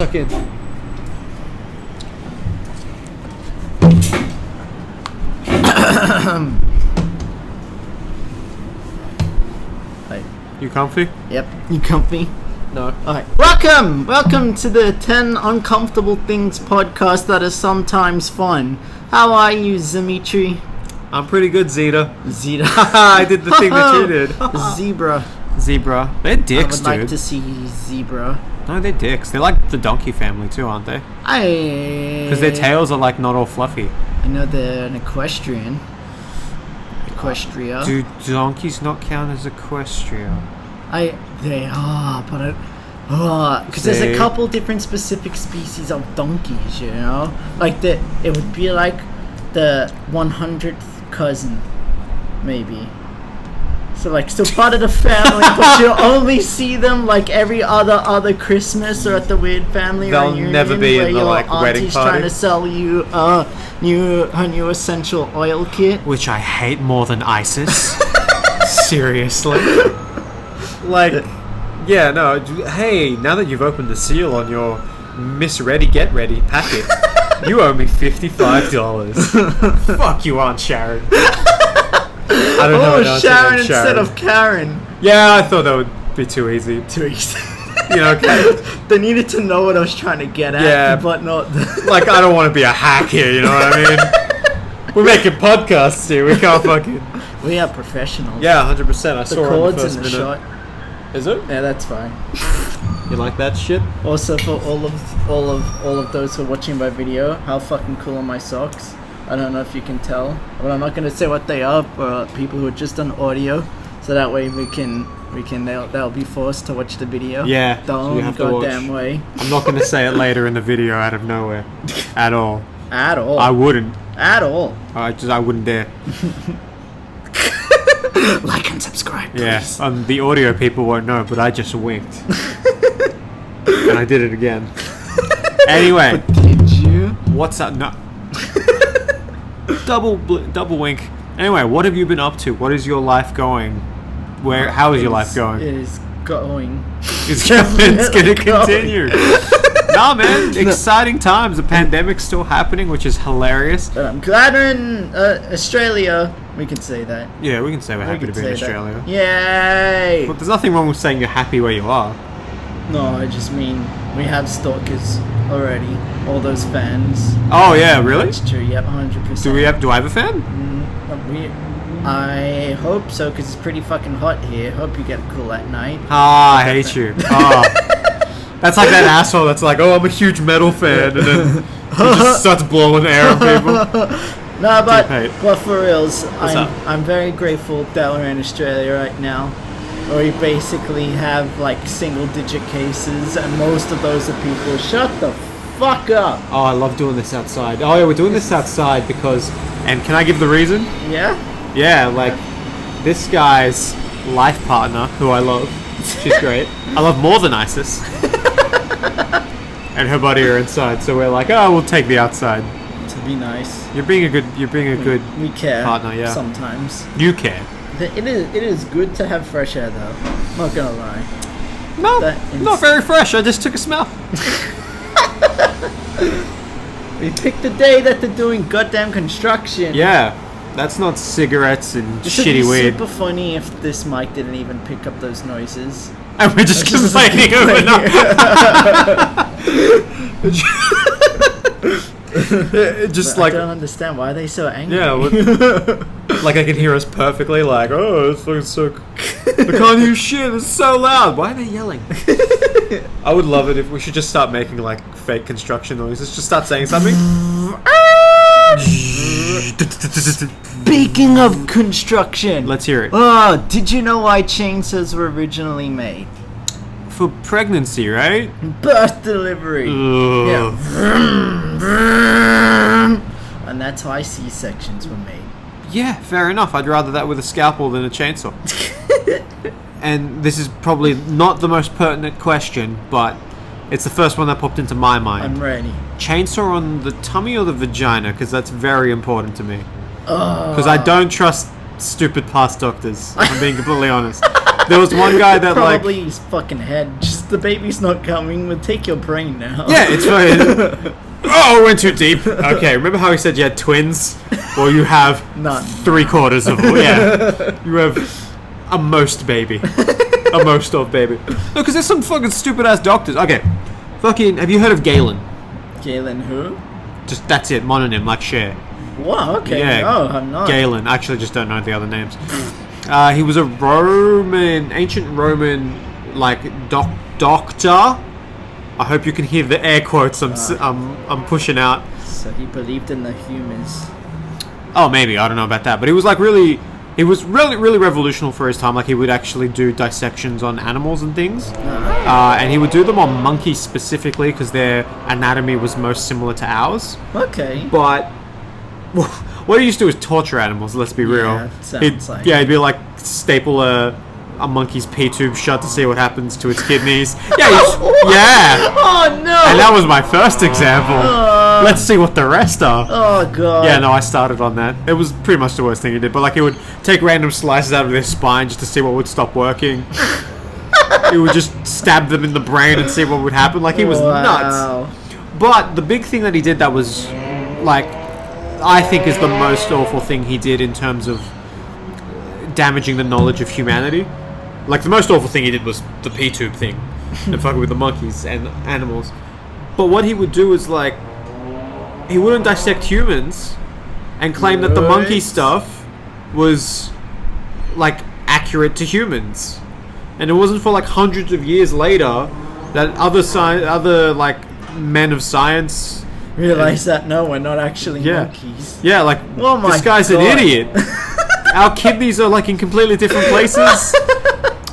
Suck in. Hey. You comfy? Yep. You comfy? No. Alright. Welcome to the 10 Uncomfortable Things podcast that is sometimes fun. How are you, Dimitri? I'm pretty good, Zeta. Zeta. I did the thing that you did. Zebra. Zebra. They're dicks, I would dude. like to see zebra. No, they're dicks. They're like the donkey family too, aren't they? Because their tails are like not all fluffy. I know they're an equestrian. Equestria. Do donkeys not count as equestria? They are, but because there's a couple different specific species of donkeys, you know? Like, it would be like the 100th cousin, maybe. So, like, still part of the family, but you only see them, like, every other Christmas or at the weird family They'll reunion. never be in the, like, wedding auntie's party. Trying to sell you her new essential oil kit. Which I hate more than ISIS. Seriously. Like, yeah, no. Hey, now that you've opened the seal on your Miss Ready Get Ready packet, you owe me $55. Fuck you, Aunt Sharon. I don't know. Oh, Sharon instead of Karen. Yeah, I thought that would be too easy. Too easy. You know, okay. They needed to know what I was trying to get at, Yeah, but not. Like, I don't want to be a hack here, you know what I mean? We're making podcasts here, we can't fucking... We are professionals. Yeah, 100%, I saw it in the chords first in the minute. shot. Is it? Yeah, that's fine. You like that shit? Also, for all of those who are watching my video, how fucking cool are my socks? I don't know if you can tell, but I'm not gonna say what they are for people who are just on audio, so that way they'll be forced to watch the video. Yeah, the so you only have to goddamn watch. way. I'm not gonna say it later in the video out of nowhere. At all. At all. I wouldn't. At all. I wouldn't dare. Like and subscribe, please. Yes, the audio people won't know, but I just winked. And I did it again. Anyway. But did you? What's up? No. Double wink. Anyway, what have you been up to? What is your life going? How is your life going? It is going. It's gonna continue. Nah, man. Exciting times. The pandemic's still happening, which is hilarious. But I'm glad we're in Australia. We can say that. Yeah, we can say we're happy to be in say that. Australia. Yay! But there's nothing wrong with saying you're happy where you are. No, I just mean we have stalkers already. All those fans. Oh yeah, really? That's true. Yep, 100%. Do I have a fan? I hope so, because it's pretty fucking hot here. Hope you get cool at night. Ah, I hate you. Oh. That's like that asshole that's like, oh, I'm a huge metal fan, and then he just starts blowing air at people. No, but for reals, up? I'm very grateful that we're in Australia right now, where we basically have like single-digit cases, and most of those are people. Shut the fuck up. Oh, I love doing this outside. Oh yeah, we're doing this outside because, and can I give the reason? Yeah. Yeah, like this guy's life partner, who I love. She's great. I love more than ISIS. And her buddy are inside, so we're like, oh, we'll take the outside. To be nice. You're being a good We care partner, yeah. Sometimes. You care. It is good to have fresh air though. Not gonna lie. No, not very fresh. I just took a smell. We picked the day that they're doing goddamn construction. Yeah, that's not cigarettes and This would shitty be weed. super funny if this mic didn't even pick up those noises. And we're just complaining over just But like I don't understand why are they so angry. yeah, like I can hear us perfectly. Like, oh, it's fucking so. I can't hear shit. It's so loud. Why are they yelling? I would love it if we should just start making like fake construction noises. Just start saying something. Speaking of construction, Let's hear it. oh, did you know why chainsaws were originally made? For pregnancy, right? Birth delivery. Ugh. Yeah. And that's why C-sections were made. Yeah, fair enough. I'd rather that with a scalpel than a chainsaw. And this is probably not the most pertinent question, but it's the first one that popped into my mind. I'm ready. Chainsaw on the tummy or the vagina? Because that's very important to me. Because I don't trust stupid past doctors, if I'm being completely honest. There was one guy that probably his fucking head just the baby's not coming. We'll take your brain now. Yeah, it's fine. Oh, went too deep. Okay, remember how he said you had twins? Well, you have None. 3/4 of them. Yeah, you have a most baby. A most of baby. No, because there's some fucking stupid ass doctors. Okay, fucking. Have you heard of Galen? Galen who? Just that's it. Mononym, like Cher. Wow. Okay. Yeah, No, I'm not. Galen. I actually just don't know the other names. He was a ancient Roman, like doctor. I hope you can hear the air quotes I'm pushing out. So he believed in the humans. Oh, maybe, I don't know about that, but he was really revolutionary for his time. Like, he would actually do dissections on animals and things, and he would do them on monkeys specifically because their anatomy was most similar to ours. Okay. But what he used to do is torture animals. Let's be real. He'd be like staple a monkey's pee tube shut to see what happens to its kidneys. Yeah. Oh no! And that was my first example. Let's see what the rest are. Oh god. Yeah, no, I started on that. It was pretty much the worst thing he did. But like, he would take random slices out of their spine just to see what would stop working. He would just stab them in the brain and see what would happen. Like, he was nuts. But the big thing that he did that was, like, I think is the most awful thing he did in terms of damaging the knowledge of humanity. Like, the most awful thing he did was the pee tube thing and fucking with the monkeys and animals. But what he would do is, like, he wouldn't dissect humans and claim that the monkey stuff was, like, accurate to humans. And it wasn't for, like, hundreds of years later that other like men of science realize that no, we're not actually monkeys. Yeah, like, this guy's an idiot. Our kidneys are, like, in completely different places.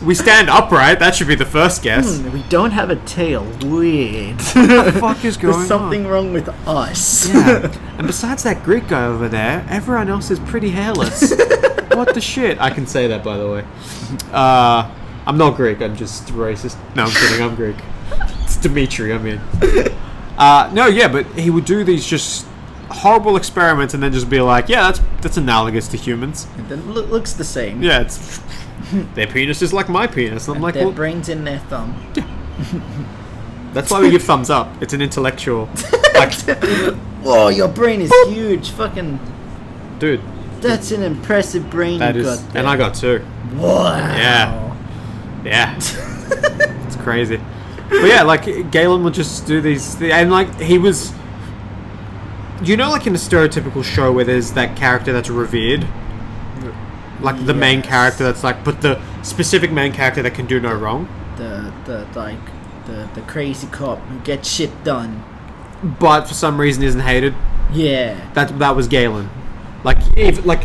We stand upright. That should be the first guess. We don't have a tail. Weird. What the fuck is going on? There's something wrong with us. Yeah. And besides that Greek guy over there, everyone else is pretty hairless. What the shit? I can say that, by the way. I'm not Greek. I'm just racist. No, I'm kidding. I'm Greek. It's Dimitri. I mean. No, yeah, but he would do these just horrible experiments and then just be like, yeah, that's analogous to humans. And then looks the same. Yeah, it's their penis is like my penis. I'm like, their brain's in their thumb. That's why we give thumbs up. It's an intellectual. Like, whoa, your brain is huge, fucking dude. That's an impressive brain that you is, got there. And I got 2. Wow. Yeah. It's crazy. But yeah, like, Galen would just do these, and like, he was, you know, like in a stereotypical show where there's that character that's revered, like the main character that's like, but the specific main character that can do no wrong. The crazy cop who gets shit done, but for some reason isn't hated. Yeah. That was Galen. Like, even, like,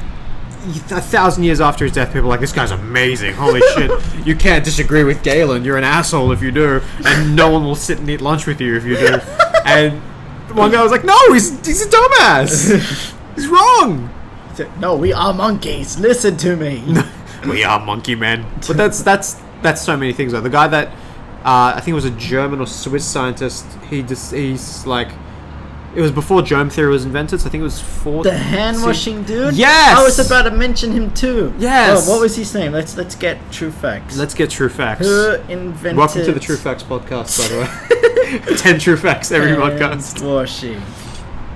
1,000 years after his death, people are like, this guy's amazing. Holy shit. You can't disagree with Galen. You're an asshole if you do. And no one will sit and eat lunch with you if you do. And one guy was like, no, he's a dumbass. He's wrong. No, we are monkeys. Listen to me. We are monkey men. But that's so many things though. The guy that I think it was a German or Swiss scientist, he's like, it was before germ theory was invented, so I think it was 40. The hand washing dude? Yes! I was about to mention him too. Yes! Oh, what was his name? Let's get true facts. Let's get true facts. Who invented... Welcome to the True Facts podcast, by the way. 10 true facts every podcast. Washing.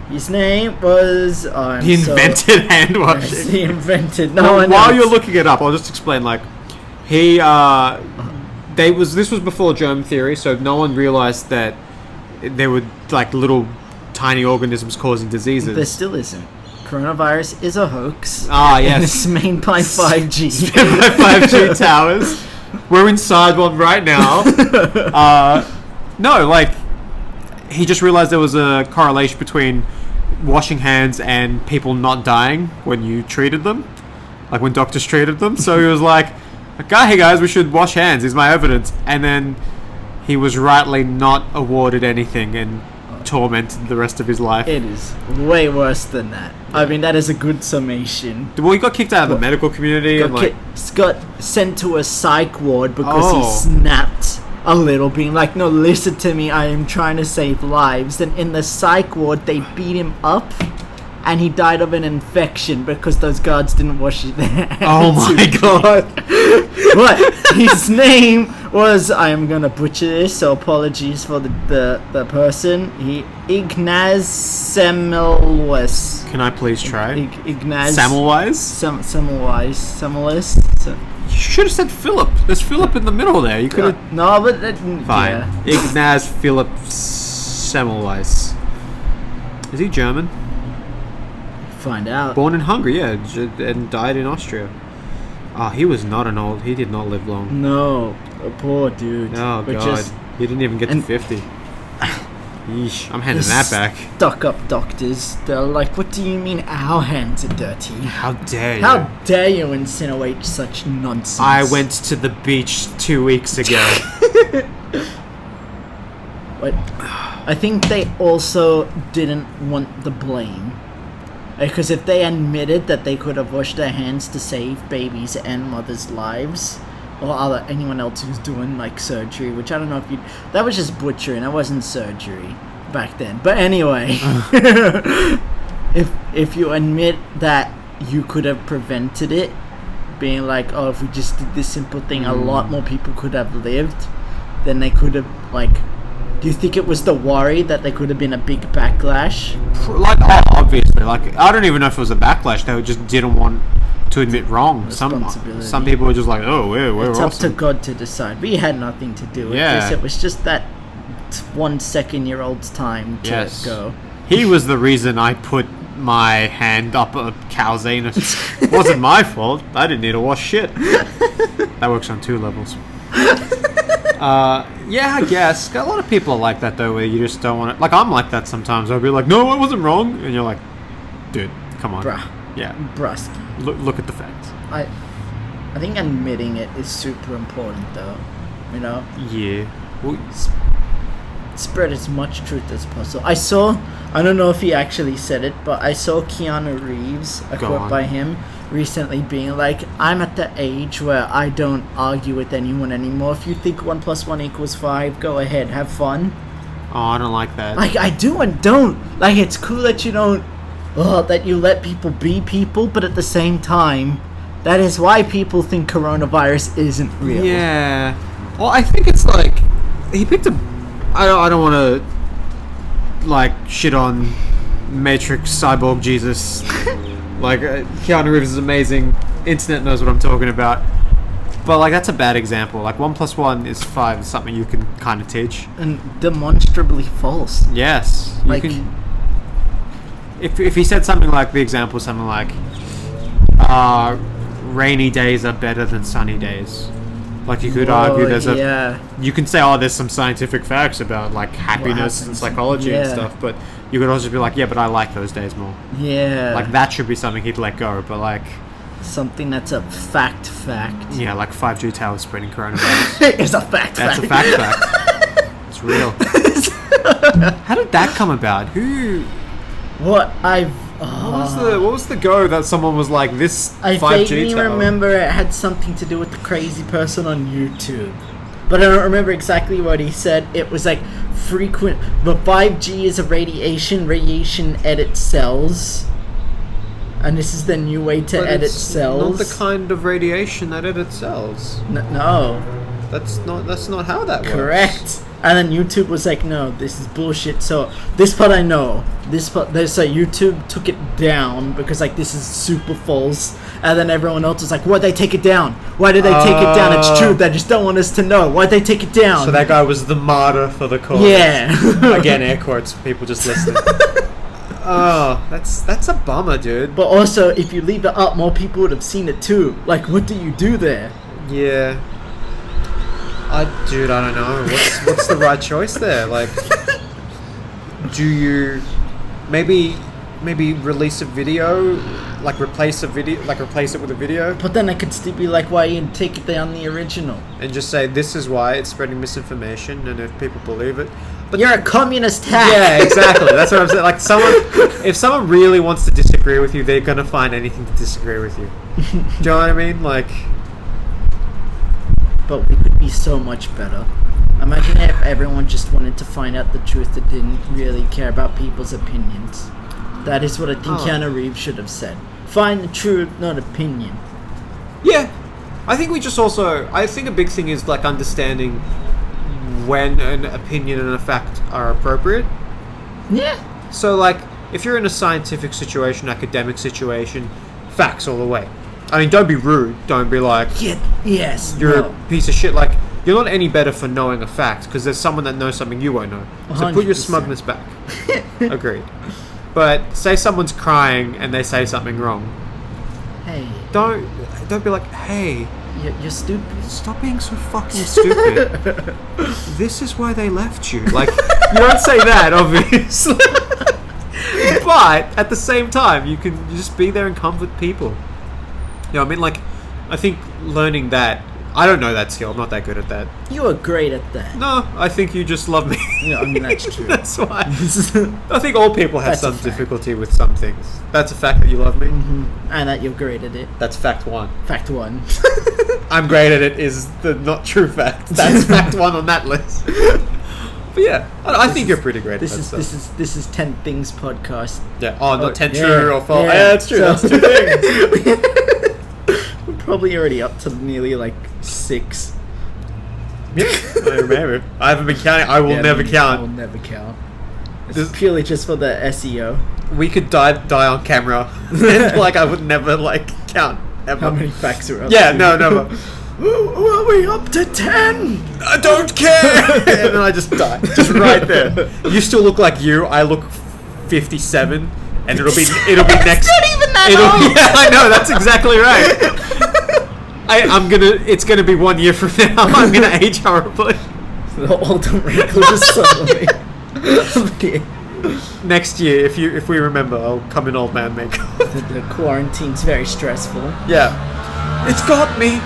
His name was... he invented hand washing. Yes, he invented... While you're looking it up, I'll just explain, like, he... this was before germ theory, so no one realized that there were, like, little tiny organisms causing diseases. There still isn't. Coronavirus is a hoax. Ah, yes. And it's made by 5G. It's made by 5G towers. We're inside one right now. No, like, he just realized there was a correlation between washing hands and people not dying when you treated them. Like, when doctors treated them. So he was like, hey guys, we should wash hands. Here's my evidence. And then he was rightly not awarded anything and tormented the rest of his life. It is way worse than that. I mean, that is a good summation. Well, he got kicked out of the medical community. Got sent to a psych ward because he snapped a little, being like, no, listen to me, I am trying to save lives. Then in the psych ward, they beat him up, and he died of an infection because those guards didn't wash their hands. Oh my god. But his name was, I am gonna butcher this, so apologies for the person. Ignaz Semmelweis. Can I please try? Ignaz Semmelweis? Semmelweis. You should have said Philip. There's Philip in the middle there. You could have. No, but Fine. Yeah. Ignaz Philip Semmelweis. Is he German? Find out. Born in Hungary, yeah, and died in Austria. Oh, he was not an old. He did not live long. No, a poor dude. Oh god, he didn't even get to 50. Yeesh, I'm handing that back. Stuck-up doctors. They're like, what do you mean our hands are dirty? How dare you? How dare you insinuate such nonsense? I went to the beach 2 weeks ago. But I think they also didn't want the blame. Because if they admitted that they could have washed their hands to save babies and mothers' lives, or anyone else who's doing like surgery, which I don't know if you, that was just butchering, that wasn't surgery back then. But anyway, if you admit that you could have prevented it, being like, oh, if we just did this simple thing, a lot more people could have lived, then they could have like. Do you think it was the worry that there could have been a big backlash? Like, obviously. Like, I don't even know if it was a backlash. They just didn't want to admit wrong. Some people were just like, oh, we're it's awesome. Up to God to decide. We had nothing to do with this. It was just that 1 second-year-old's time to go. He was the reason I put my hand up a cow's anus. It wasn't my fault. I didn't need to wash shit. That works on 2 levels. Yeah, I guess. A lot of people are like that, though, where you just don't want to... Like, I'm like that sometimes. I'll be like, no, I wasn't wrong. And you're like, dude, come on. Bruh. Yeah. Brusky. Look at the facts. I think admitting it is super important, though. You know? Yeah. Well, spread as much truth as possible. I don't know if he actually said it, but I saw Keanu Reeves, a quote by him, recently being like, I'm at the age where I don't argue with anyone anymore. If you think 1 + 1 = 5, go ahead, have fun. Oh, I don't like that. Like, I do and don't. Like, it's cool that you don't, that you let people be people, but at the same time, that is why people think coronavirus isn't real. Yeah. Well, I think it's like, he picked a... I don't want to, like, shit on Matrix Cyborg Jesus. Like, Keanu Reeves is amazing. Internet knows what I'm talking about. But, like, that's a bad example. Like, 1 + 1 = 5 is something you can kind of teach. And demonstrably false. Yes. You can... If he said something like, the example, something like, rainy days are better than sunny days. Like, you could argue there's you can say, there's some scientific facts about, like, happiness and psychology and stuff, but you could also be like, but I like those days more. Yeah. Like, that should be something he'd let go, but, like... Something that's a fact. Yeah, like 5G towers spreading coronavirus. It's a fact. That's a fact. It's real. How did that come about? Who... What was the go that someone was like, this 5G I vaguely tower? remember it had something to do with the crazy person on YouTube. But I don't remember exactly what he said. It was like frequent... But 5G is a radiation edits cells. And this is the new way to edit cells. Not the kind of radiation that edits cells. No. That's not how that works. Correct. And then YouTube was like, no, this is bullshit. So this part I know. So YouTube took it down because like this is super false. And then everyone else was like, why'd they take it down? Why did they take it down? It's true. They just don't want us to know. Why'd they take it down? So that guy was the martyr for the cause. Yeah. Again, air quotes. People just listening. Oh, that's a bummer, dude. But also, if you leave it up, more people would have seen it too. Like, what do you do there? Yeah. I don't know. What's the right choice there? Like, do you maybe release a video, like replace it with a video? But then I could still be like, why you take it down the original? And just say, this is why it's spreading misinformation, and if people believe it. But you're a communist hack. Yeah, exactly. That's what I'm saying. Like, if someone really wants to disagree with you, they're gonna find anything to disagree with you. Do you know what I mean? Like... But we could be so much better. Imagine if everyone just wanted to find out the truth that didn't really care about people's opinions. That is what I think Keanu Reeves should have said. Find the truth, not opinion. Yeah. I think we just also... I think a big thing is, like, understanding when an opinion and a fact are appropriate. Yeah. So, like, if you're in a scientific situation, academic situation, facts all the way. I mean, don't be rude. Don't be like... Yes. You're a piece of shit. Like, you're not any better for knowing a fact, because there's someone that knows something you won't know. So put your 100%. smugness back. Agreed. But say someone's crying and they say something wrong. Hey. Don't be like, hey... You're stupid. Stop being so fucking stupid. This is why they left you. Like, you don't say that, obviously. But at the same time, you can just be there and comfort people. You know, I mean, like, I think learning that... I don't know that skill. I'm not that good at that. You are great at that. No, I think you just love me. Yeah, I mean, that's true. That's why. I think all people have That's a some fact. difficulty with some things. That's a fact that you love me. And that you're great at it. That's fact one. Fact one. I'm great at it is the not true fact. That's fact one on that list. But yeah, I think you're pretty great at that stuff. This is 10 Things podcast. Yeah. Oh, not 10 yeah, true or false. yeah. Yeah, that's true. So- That's 2 things. We're probably already up to nearly like 6. Yeah, maybe. I haven't been counting. I will never I will count. never count. It's This- purely just for the SEO. We could die on camera. And, like, I would never, like, count. Ever. How many facts are up? Yeah, to? no. Are we up to 10? I don't care! And then I just die. Just right there. You still look like you. I look 57. And it'll be next... It's not even that old! Yeah, I know. That's exactly right. It's gonna be 1 year from now. I'm gonna age horribly. The old wrinkle just suddenly. Next year, if we remember, I'll come in old man makeup. The quarantine's very stressful. Yeah. It's got me.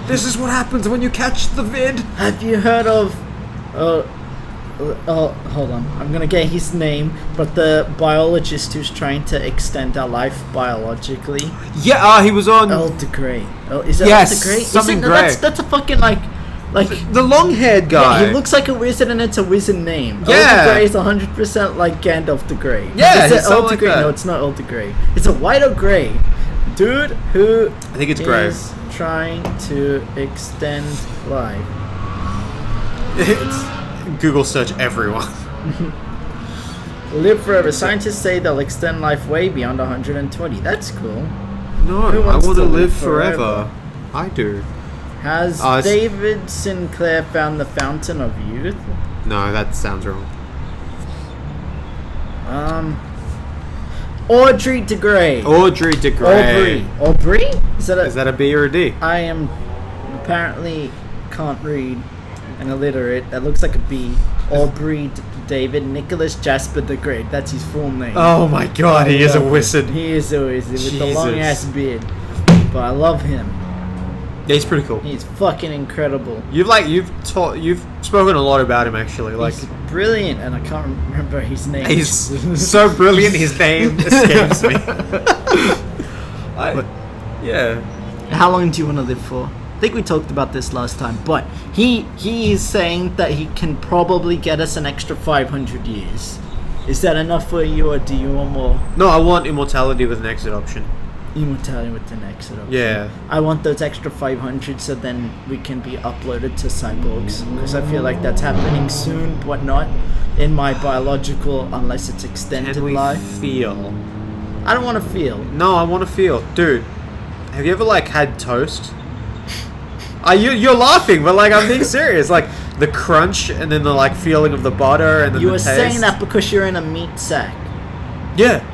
This is what happens when you catch the vid. Have you heard of... hold on. I'm gonna get his name, but the biologist who's trying to extend our life biologically. Yeah, he was on... Earl Grey. Is it Yes, Earl Grey? something Isn't- Grey. That's a fucking like... The long-haired guy. Yeah, he looks like a wizard and it's a wizard name. Yeah. Earl Grey is 100% like Gandalf the Grey. Yeah, Is he's it something Earl like Grey? that. No, it's not Earl Grey. It's a white or grey dude who I think it's Grey. is trying to extend life. It's Google search everyone. Live forever. Scientists say they'll extend life way beyond 120. That's cool. No, Who I wants want to to live live forever. I do. Has it's- David Sinclair found the fountain of youth? No, that sounds wrong. Audrey de Grey. Audrey de Grey. Aubrey? Is Is that a B or a D? I am apparently can't read and illiterate. That looks like a B. Aubrey David Nicholas Jasper de Grey. That's his full name. Oh my god, he is a wizard. He is a wizard with the long ass Jesus. beard. But I love him. Yeah, he's pretty cool. He's fucking incredible. You've spoken a lot about him actually. Like He's brilliant, and I can't remember his name. he's so brilliant. His name escapes me. Yeah. How long do you want to live for? I think we talked about this last time, but he is saying that he can probably get us an extra 500 years. Is that enough for you, or do you want more? No, I want immortality with an exit option. Immortality with an exit option. Yeah. I want those extra 500 so then we can be uploaded to cyborgs, because I feel like that's happening soon, but not in my biological, unless it's extended Can we life. feel? I don't want to feel. No, I want to feel. Dude, have you ever like had toast? You're laughing, but like I'm being serious. Like the crunch and then the like feeling of the butter and then You the were taste. saying that because you're in a meat sack. Yeah.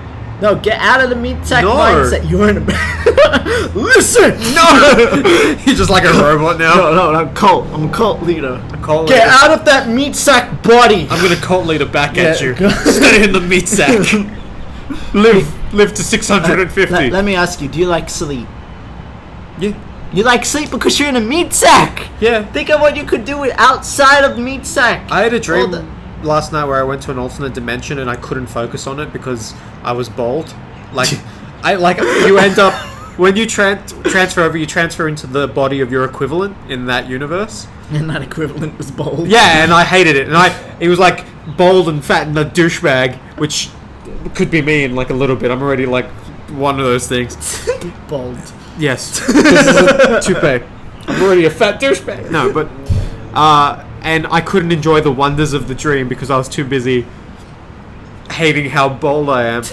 No, get out of the meat sack No. mindset. You're in a... Listen! No! You're just like a robot now. No, I'm cult. I'm a cult leader. Cult Get leader. out of that meat sack body! I'm gonna cult leader back at Yeah, you. go- Stay in the meat sack. live to 650. Let me ask you, do you like sleep? Yeah. You like sleep because you're in a meat sack! Yeah. Think of what you could do outside of meat sack. I had a dream All the- last night where I went to an alternate dimension and I couldn't focus on it because I was bald. Like, you end up when you transfer over, you transfer into the body of your equivalent in that universe. And that equivalent was bold. Yeah, and I hated it. And he was like bald and fat and a douchebag, which could be me in like a little bit. I'm already like one of those things. Bold. Yes. This is a toupee. I'm already a fat douchebag. No, but and I couldn't enjoy the wonders of the dream because I was too busy hating how bold I am.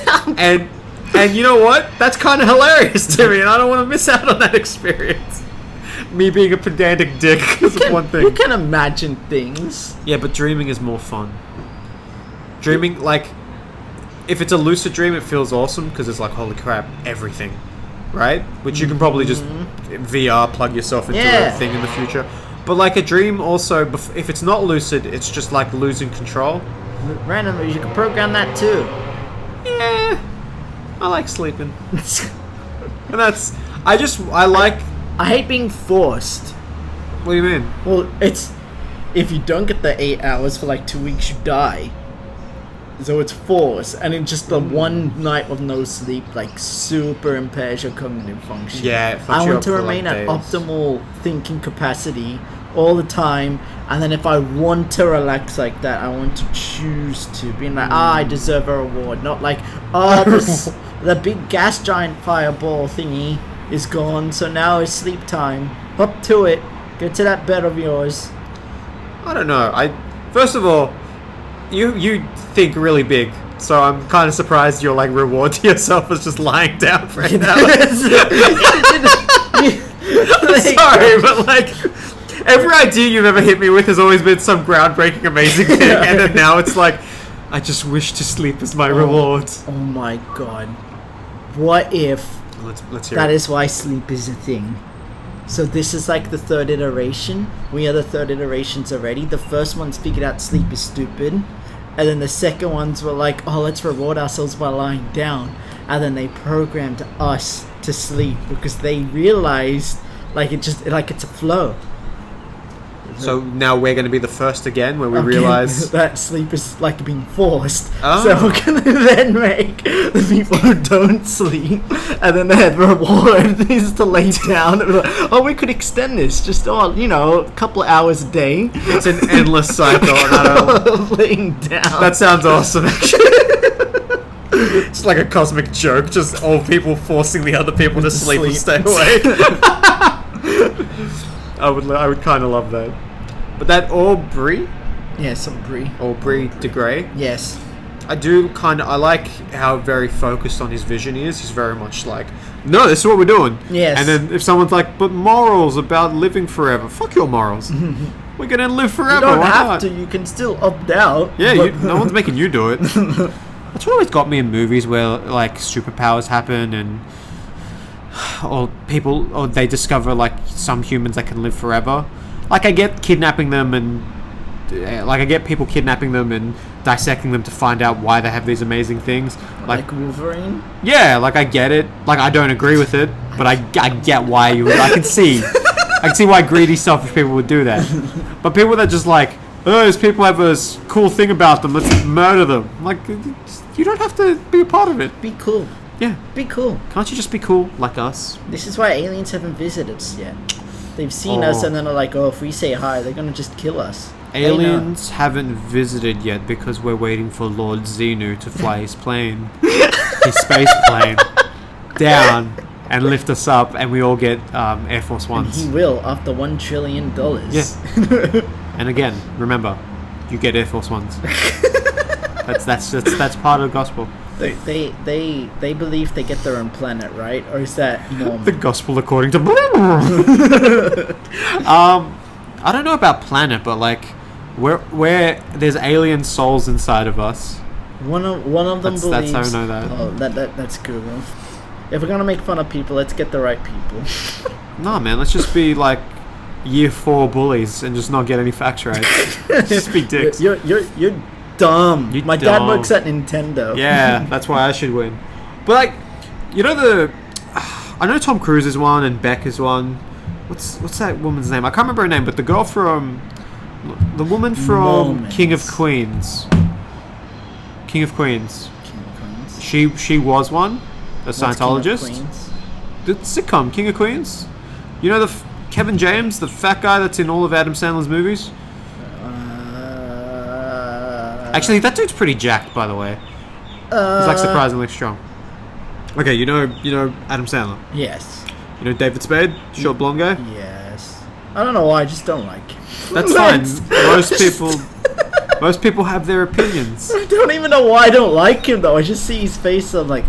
and you know what? That's kind of hilarious to me, and I don't want to miss out on that experience. Me being a pedantic dick is one thing. You can imagine things. Yeah, but dreaming is more fun. Dreaming, like, if it's a lucid dream, it feels awesome because it's like, holy crap, everything, right? Which you can probably just VR plug yourself into a thing in the future. But like a dream also, if it's not lucid, it's just like losing control. Randomly, you can program that too. Yeah, I like sleeping. And I hate being forced. What do you mean? Well, it's... If you don't get the 8 hours for like 2 weeks, you die. So it's forced. And in just the one night of no sleep, like, super impairs your cognitive function. Yeah, I want to remain at optimal thinking capacity all the time. And then if I want to relax like that, I want to choose to. Being like, I deserve a reward. Not like, the big gas giant fireball thingy is gone, so now it's sleep time. Up to it. Get to that bed of yours. I don't know. First of all, you think really big, so I'm kind of surprised your like reward to yourself is just lying down for 8 hours. Sorry, but like every idea you've ever hit me with has always been some groundbreaking, amazing thing, and then now it's like I just wish to sleep as my reward. Oh my god! What if? Let's hear that it. is why sleep is a thing. So this is like the third iteration. We are the third iterations already. The first ones figured out sleep is stupid. And then the second ones were like, oh, let's reward ourselves by lying down. And then they programmed us to sleep because they realized like it's a flow. So now we're going to be the first again where we realize that sleep is like being forced. Oh. So we're going to then make the people who don't sleep and then their reward is to lay down. Oh, we could extend this just a couple of hours a day. It's an endless cycle. Laying down. That sounds awesome, actually. It's like a cosmic joke, just old people forcing the other people to sleep and stay awake. I would kind of love that. But that Aubrey? Yes, Aubrey de Grey? Yes. I like how very focused on his vision he is. He's very much like, no, this is what we're doing. Yes. And then if someone's like, but morals about living forever. Fuck your morals. We're going to live forever. You don't have to. You can still opt out. Yeah, no one's making you do it. That's what always got me in movies where like superpowers happen and or they discover like some humans that can live forever. Like I get kidnapping them and people kidnapping them and dissecting them to find out why they have these amazing things. Like Wolverine? Yeah, like I get it. Like I don't agree with it, but I get why I can see why greedy, selfish people would do that. But people that just like, oh, these people have a cool thing about them, let's murder them. Like, you don't have to be a part of it. Be cool. Yeah. Be cool. Can't you just be cool like us? This is why aliens haven't visited us yet. They've seen us and then they're like, oh, if we say hi, they're going to just kill us. Aliens haven't visited yet because we're waiting for Lord Xenu to fly his plane, his space plane, down and lift us up and we all get Air Force Ones. And he will after $1 trillion. Yeah. And again, remember, you get Air Force Ones. That's part of the gospel. They believe they get their own planet, right? Or is that normal? The gospel according to I don't know about planet, but like where there's alien souls inside of us. One of them believes. That's how I know that. Oh, that's Google. If we're gonna make fun of people, let's get the right people. No, man, let's just be like year 4 bullies and just not get any facts right. Just be dicks. You're dumb. My dad works at Nintendo. Yeah, that's why I should win. But like, I know Tom Cruise is one and Beck is one. What's that woman's name? I can't remember her name, but the woman from King of Queens. King of Queens. She was one, a Scientologist. The sitcom King of Queens. You know Kevin James, the fat guy that's in all of Adam Sandler's movies. Actually, that dude's pretty jacked, by the way. He's like surprisingly strong. Okay, you know Adam Sandler. Yes. You know David Spade? Short blonde guy? Yes. I don't know why, I just don't like him. That's fine. Most people have their opinions. I don't even know why I don't like him though. I just see his face. I'm like,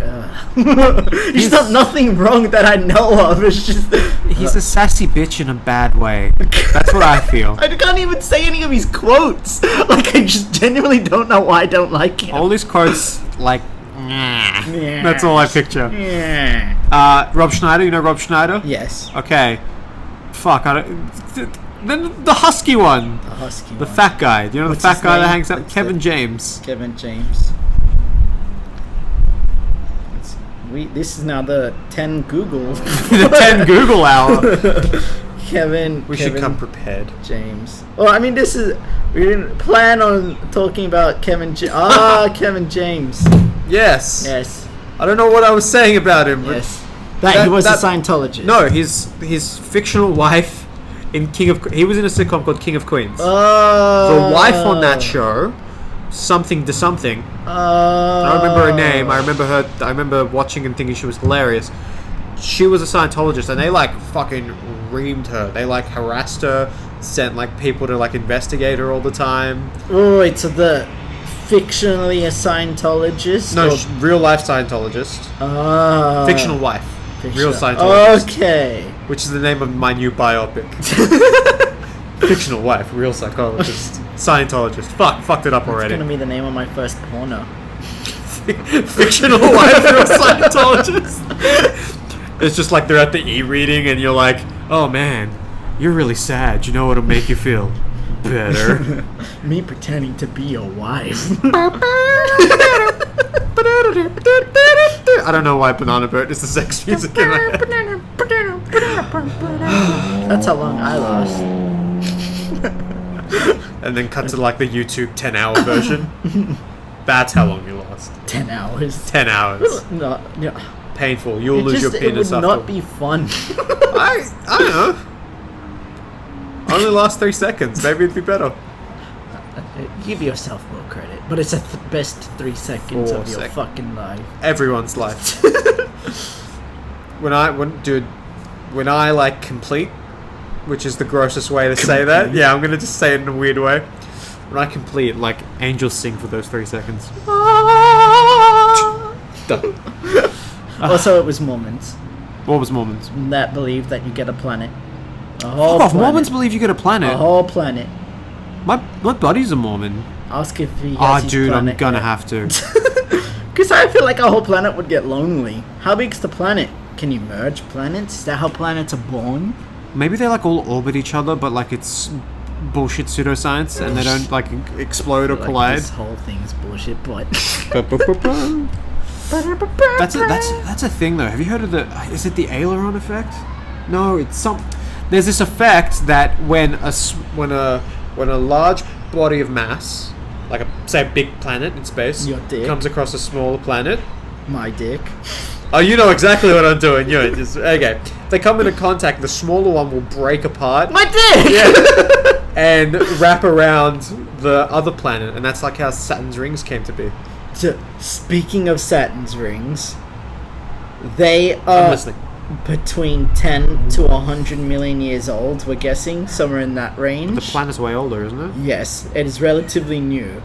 he's done nothing wrong that I know of. It's just he's a sassy bitch in a bad way. That's what I feel. I can't even say any of his quotes. Like I just genuinely don't know why I don't like him. All his quotes, like, Yeah. that's all I picture. Yeah. Rob Schneider. You know Rob Schneider? Yes. Okay. Fuck. I don't. Then the husky one. The husky The one. fat guy. Do you know What's the fat his guy that name? hangs out? What's Kevin the- James. Kevin James. This is now the 10 Google. The 10 Google hour. Kevin. We should come prepared. James. Well, I mean, we didn't plan on talking about Kevin. Kevin James. Yes. Yes. I don't know what I was saying about him. But Yes. That he was a Scientologist. No, his fictional wife in he was in a sitcom called King of Queens. Oh. The wife on that show, something to something. I don't remember her name. I remember watching and thinking she was hilarious. She was a Scientologist, and they like fucking reamed her. They like harassed her, sent like people to like investigate her all the time. Oh, wait, so the fictionally a Scientologist? No, or- real life Scientologist. Fictional wife. Real Scientologist. Okay. Which is the name of my new biopic. Fictional wife, real psychologist, Scientologist. Fucked it up already. It's gonna be the name of my first porno. Fictional wife, real Scientologist. It's just like they're at the e-reading and you're like, oh man, you're really sad. You know what'll make you feel better? Me pretending to be your wife. I don't know why Banana Boat is the sex music in my head. That's how long I lost. And then cut to like the YouTube 10-hour version. That's how long you lost. 10 hours. 10 hours. No, no. Painful. You'll lose your It penis would after. not be fun. I don't know. Only last 3 seconds. Maybe it'd be better. Give yourself more credit, but it's the best 3 seconds 4 of your seconds. fucking life. Everyone's life. when I like complete, which is the grossest way to say that. Yeah, I'm gonna just say it in a weird way. When I complete, like angels sing for those 3 seconds. Done. Also, it was Mormons What was Mormons? that believed that you get a planet. A whole Fuck off, planet. Mormons believe you get a planet. A whole planet. My buddy's a Mormon. Ask if he has Ah, his dude, I'm planet gonna yet. have to. Because I feel like a whole planet would get lonely. How big's the planet? Can you merge planets? Is that how planets are born? Maybe they like all orbit each other, but like it's bullshit pseudoscience, and they don't like explode or Like, collide. this whole thing is bullshit, but... That's a thing though. Have you heard of is it the aileron effect? No, it's there's this effect that when a large body of mass, like say a big planet in space, Your dick. comes across a smaller planet. My dick. Oh, you know exactly what I'm doing. You know, okay. If they come into contact, the smaller one will break apart. My dick! Yeah. And wrap around the other planet, and that's like how Saturn's rings came to be. So, speaking of Saturn's rings, they I'm are listening. between 10 to 100 million years old, we're guessing, somewhere in that range. The planet's way older, isn't it? Yes, it is relatively new.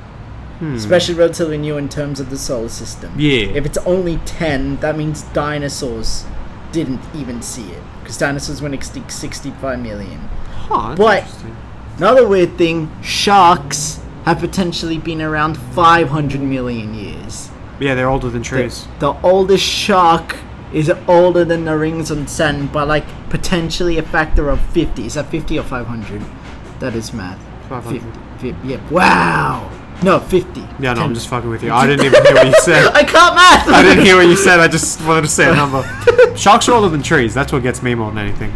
Especially relatively new in terms of the solar system. Yeah. If it's only 10, that means dinosaurs didn't even see it. Because dinosaurs went extinct 65 million. Huh, that's But- interesting. Another weird thing, sharks have potentially been around 500 million years. Yeah, they're older than trees. The oldest shark is older than the rings on Saturn by like potentially a factor of 50. Is that 50 or 500? That is math. 500. Yeah. Wow. No, 50. Yeah, no, 10. I'm just fucking with you. I didn't even hear what you said. I can't math! I didn't hear what you said. I just wanted to say a number. Sharks are older than trees. That's what gets me more than anything.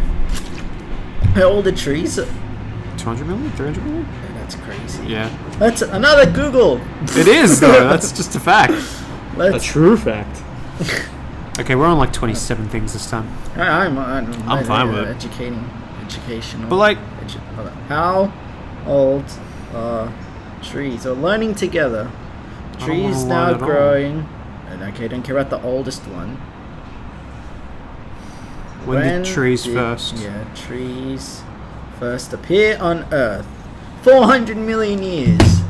How old are trees? 200 million? 300 million? That's crazy. Yeah. That's another Google. It is, though. That's just a fact. Let's. true fact. Okay, we're on like 27 things this time. I'm fine with it. Educational. But like, Hold on. How old are trees? Or learning together. I don't Trees wanna now learn at all. growing. And okay, don't care about the oldest one. When did trees first? Yeah, trees first appear on Earth. 400 million years.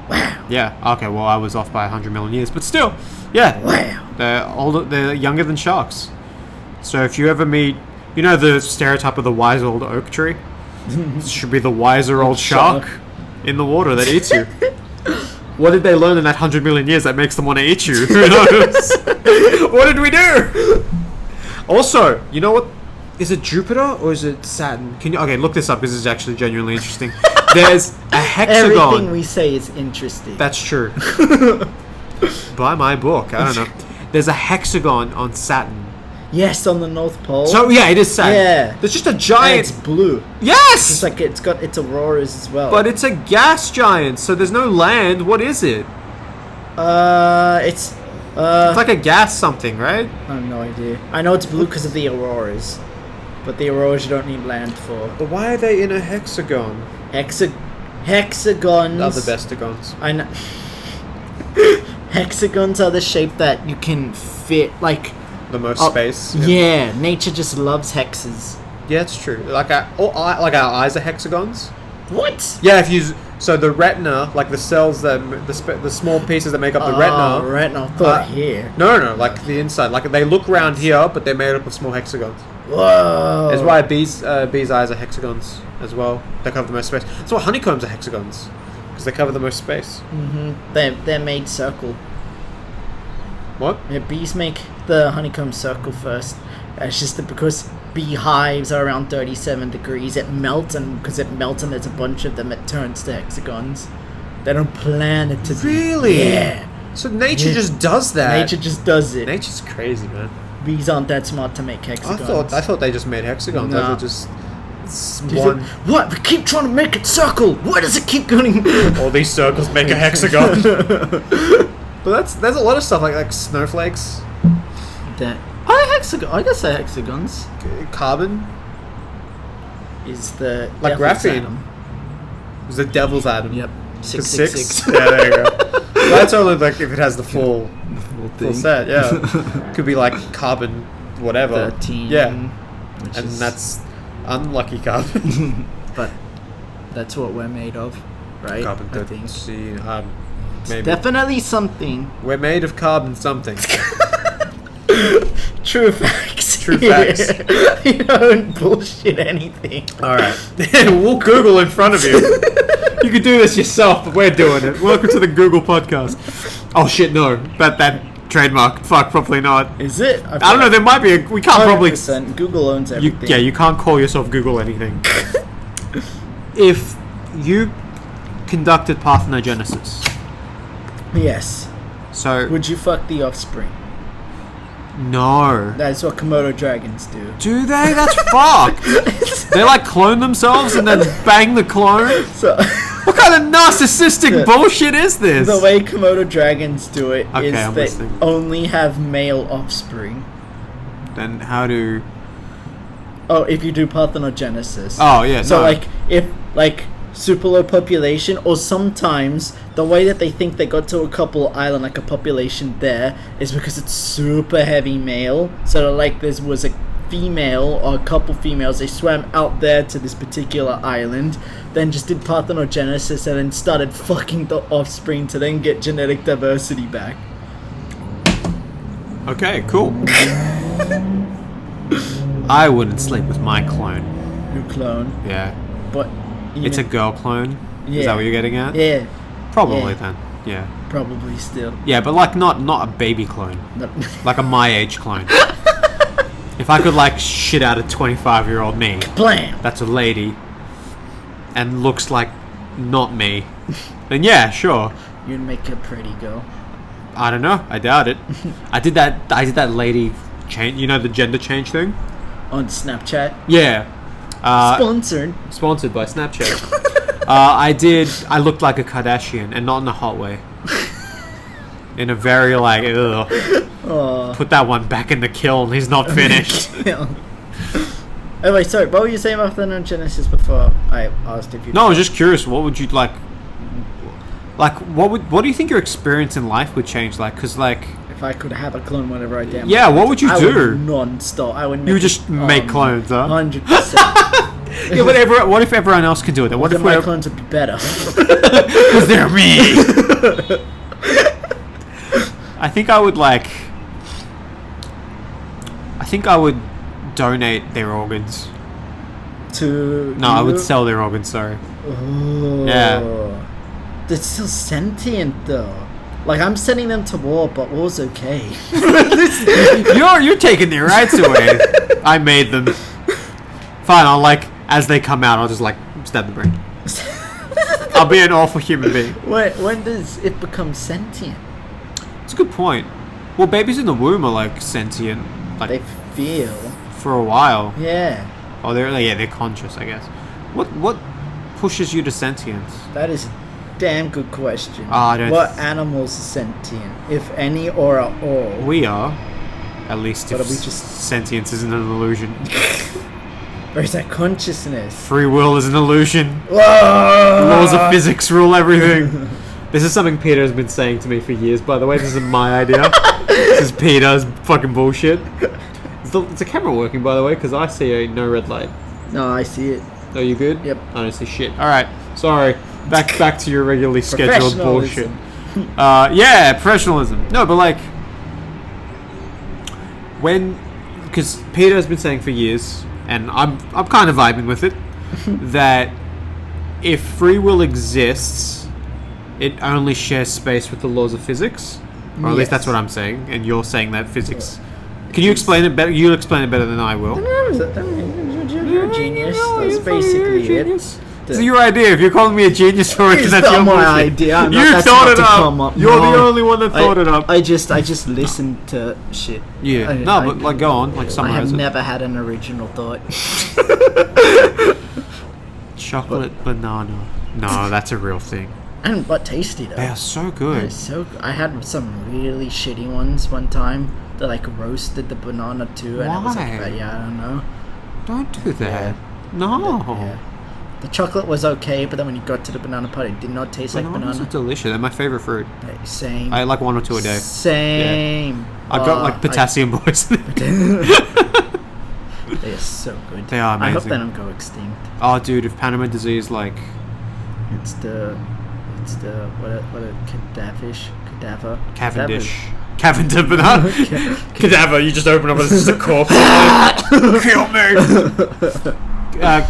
Wow. Yeah. Okay. Well, I was off by 100 million years, but still, yeah. Wow. They're older. They're younger than sharks. So if you ever meet, you know, the stereotype of the wise old oak tree, it should be the wiser old shark in the water that eats you. What did they learn in that 100 million years that makes them want to eat you? Who knows? What did we do? Also, you know what? Is it Jupiter or is it Saturn? Can you look this up? This is actually genuinely interesting. There's a hexagon. Everything we say is interesting. That's true. Buy my book. I don't know. There's a hexagon on Saturn. Yes, on the North Pole. So yeah, it is Saturn. Yeah. There's just a And giant. it's blue. Yes. It's like it's got its auroras as well. But it's a gas giant, so there's no land. What is it? It's It's like a gas something, right? I have no idea. I know it's blue because of the auroras, but the auroras you don't need land for. But why are they in a hexagon? Hexagons. Not the bestagons. I know. Hexagons are the shape that you can fit, like. The most space. Yeah, nature just loves hexes. Yeah, it's true. Like our eyes are hexagons. What? Yeah, if you so the retina, like the cells that the small pieces that make up the retina. Retina. I thought here. No, like the inside. Like they look round here, but they're made up of small hexagons. Whoa. That's why bees' eyes are hexagons as well. They cover the most space. That's why honeycombs are hexagons, because they cover the most space. Mm-hmm. They're made circle. What? Yeah, bees make the honeycomb circle first. It's just that because beehives are around 37 degrees, it melts, and because it melts and there's a bunch of them, it turns to hexagons. They don't plan it to be. Really? Yeah. So nature just does that. Nature just does it. Nature's crazy, man. Bees aren't that smart to make hexagons. I thought they just made hexagons. No. I thought just one. What? We keep trying to make it circle. Why does it keep going? All these circles make a hexagon. But there's a lot of stuff like snowflakes. That I guess they're hexagons. Carbon Is the like devil's graphene. atom. Is the devil's atom. Yep. 666. Yeah, there you go. Well, that's only like if it has the full set. Yeah, could be like carbon, whatever. 13. Yeah, and that's unlucky carbon. But that's what we're made of, right? Carbon I think. 13. Maybe. Definitely something. We're made of carbon something. True facts. True facts. You don't bullshit anything. Alright. We'll Google in front of you. You can do this yourself, but we're doing it. Welcome to the Google podcast. Oh shit, no. That trademark. Fuck, probably not. Is it? I don't know, there might be we can't probably... Google owns everything. You can't call yourself Google anything. If you conducted parthenogenesis... Yes. So... Would you fuck the offspring? No. That's what Komodo dragons do. Do they? That's fucked. They like clone themselves and then bang the clone? So, What kind of narcissistic bullshit is this? the way Komodo dragons do it Okay, is I'm they listening. only have male offspring. Then how do... Oh, if you do parthenogenesis. Oh, yeah, So, no. if super low population, or sometimes the way that they think they got to a couple island, like a population there, is because it's super heavy male. So, there was a female or a couple females, they swam out there to this particular island, then just did parthenogenesis and then started fucking the offspring to then get genetic diversity back. Okay, cool. I wouldn't sleep with my clone. Your clone. Yeah. But It's a girl clone? Yeah. Is that what you're getting at? Yeah, Probably yeah. then. Yeah. probably still. Yeah, but not a baby clone. No. Like a my age clone. If I could shit out a 25-year-old me, Blam! that's a lady, and looks like not me, then yeah, sure. You'd make a pretty girl. I don't know. I doubt it. I did that lady change. You know the gender change thing? On Snapchat. Yeah. Sponsored. Sponsored by Snapchat. I looked like a Kardashian, and not in a hot way. In a very ugh. Oh. Put that one back in the kiln. He's not finished. Oh wait, sorry. What were you saying about Genesis before I asked if you? No, I was just curious. What would you like? What do you think your experience in life would change? Because if if I could have a clone whenever I damn. Yeah, what would you do? Would non-stop. I would. You would just make clones, huh? 100%. Yeah, but what if everyone else could do it? Then what if my clones would be better? Because they're me. I think I would donate their organs. No, I would sell their organs. Sorry. Oh. Yeah. They're still sentient though. Like I'm sending them to war, but war's okay. You're taking their rights away. I made them. Fine. I'll as they come out, I'll just stab the brain. I'll be an awful human being. When does it become sentient? It's a good point. Well, babies in the womb are sentient. They feel for a while. Yeah. Oh, they're conscious, I guess. What pushes you to sentience? That is a damn good question. What animals are sentient, if any, or at all? We are. At least but if we just sentience isn't an illusion. Or is that consciousness? Free will is an illusion. Whoa! Laws of physics rule everything. This is something Peter has been saying to me for years, by the way. This isn't my idea. This is Peter's fucking bullshit. Is the camera working, by the way? Because I see a no red light. No, I see it. Oh, you good? Yep. I don't see shit. Alright, sorry. Back to your regularly scheduled bullshit. Yeah, professionalism. No, but because Peter has been saying for years, and I'm kind of vibing with it, that if free will exists, it only shares space with the laws of physics, or at least that's what I'm saying, and you're saying that physics. Can you explain it better? You'll explain it better than I will. You're a genius. That's basically it. It's your idea. If you're calling me a genius for it, It's that's not your my bullshit. idea. You thought it up. You're the only one that thought it up. I just listened to shit. Yeah. But go on. I Summarize have it. never had an original thought. Chocolate banana. No, that's a real thing. And but tasty though. They are so good. I had some really shitty ones one time that roasted the banana too, and it was I don't know. Don't do that. Yeah. No. Yeah. The chocolate was okay, but then when you got to the banana part, it did not taste like Bananas banana. are delicious. They're my favorite fruit. Same. I like 1 or 2 a day. Same. Yeah. I've got potassium poisoning. They are so good. They are amazing. I hope they don't go extinct. Oh, dude, if Panama disease It's the cadaver. Cavendish banana. Cadaver. You just open up and it's just a corpse. Kill me.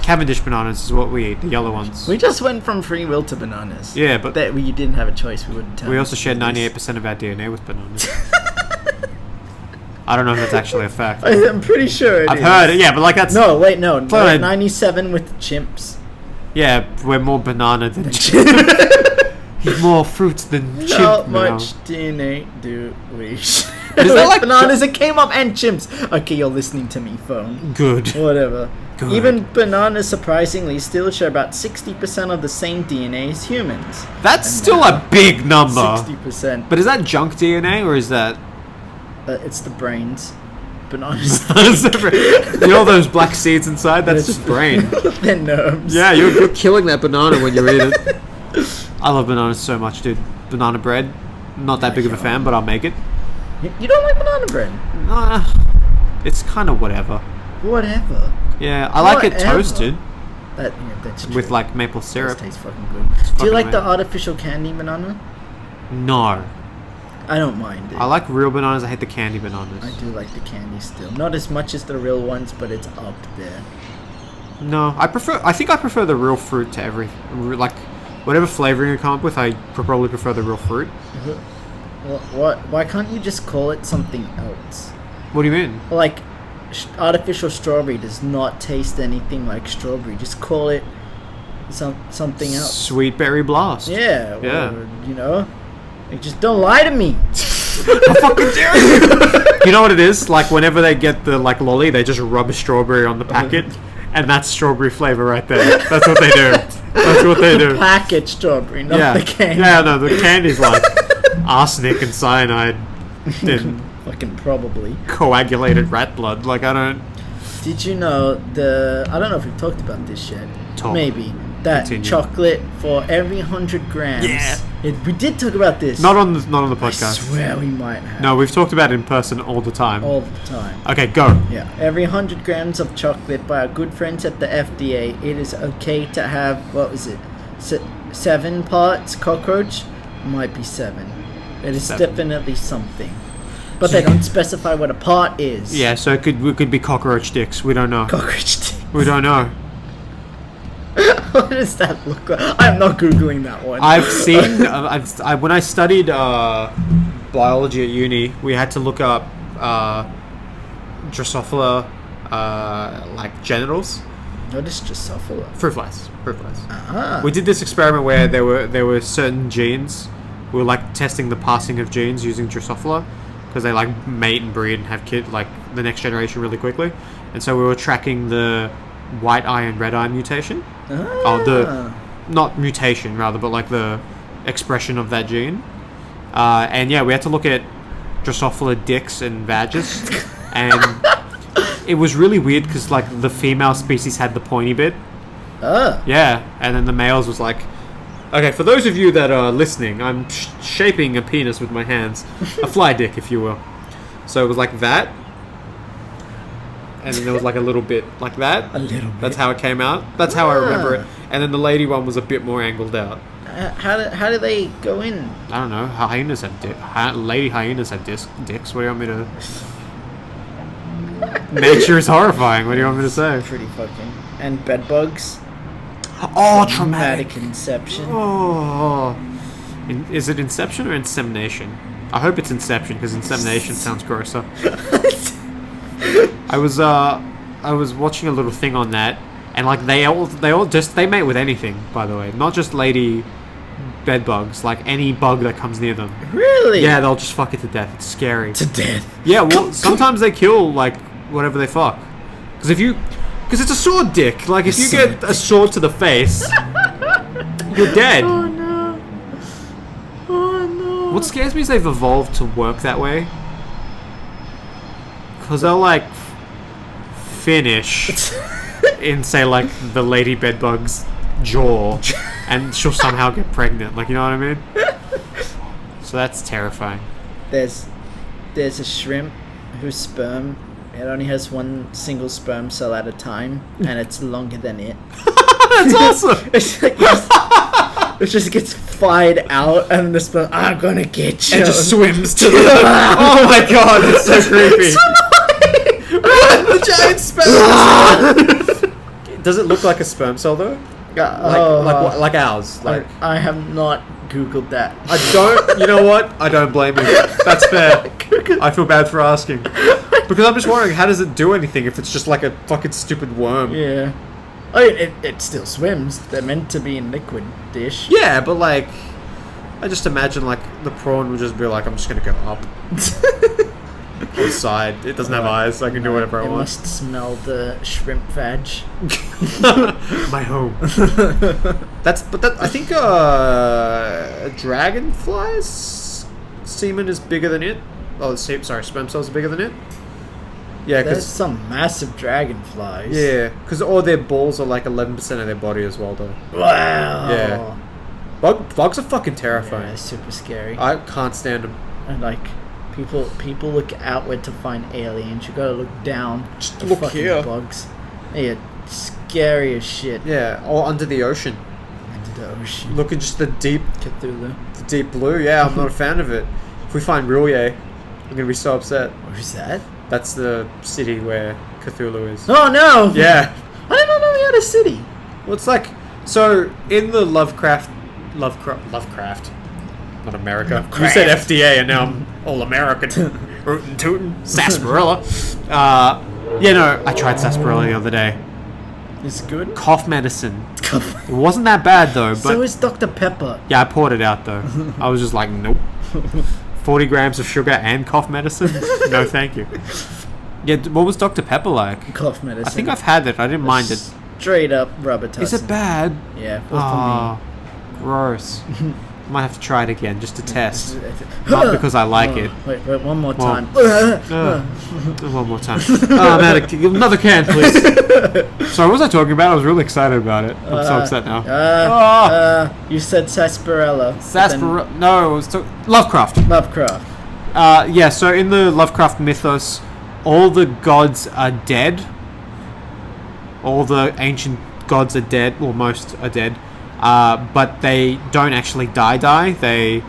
Cavendish bananas is what we eat. The yellow ones. We just went from free will to bananas. Yeah, but we didn't have a choice. We wouldn't tell. We also share 98% of our DNA with bananas. I don't know if that's actually a fact. I'm pretty sure I've heard it. Yeah, but that's no. 97 with chimps. Yeah, we're more banana than chimp. He's more fruits than chimp. How much DNA do we share? Is that bananas? It came up and chimps. Okay, you're listening to me, phone. Good. Whatever. Good. Even bananas, surprisingly, still share about 60% of the same DNA as humans. That's still a big number. 60%. But is that junk DNA or is that? It's the brains. Bananas. You know those black seeds inside? That's just brain. They're nerves. Yeah, you're killing that banana when you eat it. I love bananas so much, dude. Banana bread. Not that big of a fan, but I'll make it. You don't like banana bread? It's kind of whatever. Whatever. Yeah, I like it toasted. That's true. With maple syrup. It tastes fucking good. Do you like the artificial candy banana? No. I don't mind it. I like real bananas. I hate the candy bananas. I do like the candy still. Not as much as the real ones, but it's up there. No, I think I prefer the real fruit to whatever flavoring you come up with. I probably prefer the real fruit. Well, why can't you just call it something else? What do you mean? Artificial strawberry does not taste anything like strawberry. Just call it something else. Sweet berry blast. Yeah. Yeah. Just don't lie to me. I fucking dare you. You know what it is? Whenever they get the lolly, they just rub a strawberry on the packet, and that's strawberry flavor right there. That's what they do. That's what they do. The packet strawberry, not the candy. Yeah, no, the candy's arsenic and cyanide and fucking probably coagulated rat blood. I don't. Did you know I don't know if we've talked about this yet. Talk. Maybe that Continue. chocolate for every 100 grams. Yeah. We did talk about this. Not on the I podcast. swear we might have. No, we've talked about it in person all the time. All the time. Okay, go. Yeah. Every 100 grams of chocolate by our good friends at the FDA, it is okay to have, what was it? 7 parts cockroach? Might be 7. It is 7. definitely something. But they don't specify what a part is. Yeah, so it could be cockroach dicks. We don't know. Cockroach dick. We don't know. What does that look like? I'm not Googling that one. I've seen... when I studied biology at uni, we had to look up Drosophila, like genitals. What is Drosophila? Fruit flies. Ah. We did this experiment where there were certain genes. We were like testing the passing of genes using Drosophila because they like mate and breed and have like the next generation really quickly. And so we were tracking the white eye and red eye mutation. Not mutation rather, but like the expression of that gene. And yeah, we had to look at Drosophila dicks and vages, and it was really weird because like the female species had the pointy bit. Yeah, and then the males was like, okay, for those of you that are listening, I'm shaping a penis with my hands, a fly dick, if you will. So it was like that, and then there was like a little bit like that. A little bit. That's how it came out. That's how I remember it. And then the lady one was a bit more angled out. How do they go in? I don't know. Hyenas have lady hyenas have dicks. What do you want me to? Nature is horrifying. What do you want me to say? Pretty fucking. And bed bugs. Oh, traumatic. Inception. Oh. Is it inception or insemination? I hope it's inception because insemination sounds grosser. I was watching a little thing on that, and like they mate with anything, by the way, not just lady bed bugs, like any bug that comes near them. Really? Yeah, they'll just fuck it to death. It's scary. To death. Yeah, well, sometimes they kill like whatever they fuck. Because it's a sword dick. Like if you get a sword to the face, you're dead. Oh no. Oh no. What scares me is they've evolved to work that way. Because they'll like finish in say like the lady bedbug's jaw, and she'll somehow get pregnant. Like, you know what I mean? So that's terrifying. There's a shrimp whose sperm, it only has one single sperm cell at a time, and it's longer than it. That's awesome. It just gets fired out, and the sperm, I'm gonna get you. It just swims to the... Oh my god, it's so creepy. The giant sperm. Does it look like a sperm cell though? Like ours. Like I have not Googled that. I don't. You know what? I don't blame you. That's fair. I feel bad for asking because I'm just wondering, how does it do anything if it's just like a fucking stupid worm? Yeah. I mean, it still swims. They're meant to be in liquid dish. Yeah, but like, I just imagine like the prawn would just be like, I'm just gonna go up. On the side. It doesn't have eyes, so I can do whatever I want. It must smell the shrimp vag. My home. I think a dragonfly's semen is bigger than it. Oh, sorry, sperm cells are bigger than it. Yeah, there's because some massive dragonflies. Yeah, because all their balls are like 11% of their body as well, though. Wow. Yeah. Bugs are fucking terrifying. Yeah, they're super scary. I can't stand them. And like, people look outward to find aliens. You gotta look down. Just to look fucking here. Bugs. Yeah, scary as shit. Yeah, or under the ocean. Under the ocean. Look at just the deep Cthulhu. The deep blue. Yeah, I'm not a fan of it. If we find Rilye, I'm gonna be so upset. Where's that? That's the city where Cthulhu is. Oh no! Yeah. I didn't know we had a city. Well, it's like, so in the Lovecraft, not America. Lovecraft. You said FDA, and now I'm all American. Rootin' tootin', sarsaparilla. Yeah, no, I tried sarsaparilla the other day. Is it good? Cough medicine. It wasn't that bad though. But so is Dr. Pepper. Yeah, I poured it out though. I was just like, nope. 40 grams of sugar and cough medicine? No, thank you. Yeah, what was Dr. Pepper like? Cough medicine. I think I've had it. I didn't mind it. Straight up rubber tussin. Is it bad? Yeah, well, Gross. might have to try it again just to test. Not because I like it. Wait, one more Well, time. One more time. Man, another can, please. Sorry, what was I talking about? I was really excited about it. I'm so upset now. You said sarsaparilla. Sarsaparilla? No, it was Lovecraft. Lovecraft. Yeah, so in the Lovecraft mythos, all the gods are dead. All the ancient gods are dead, or most are dead. But they don't actually die. They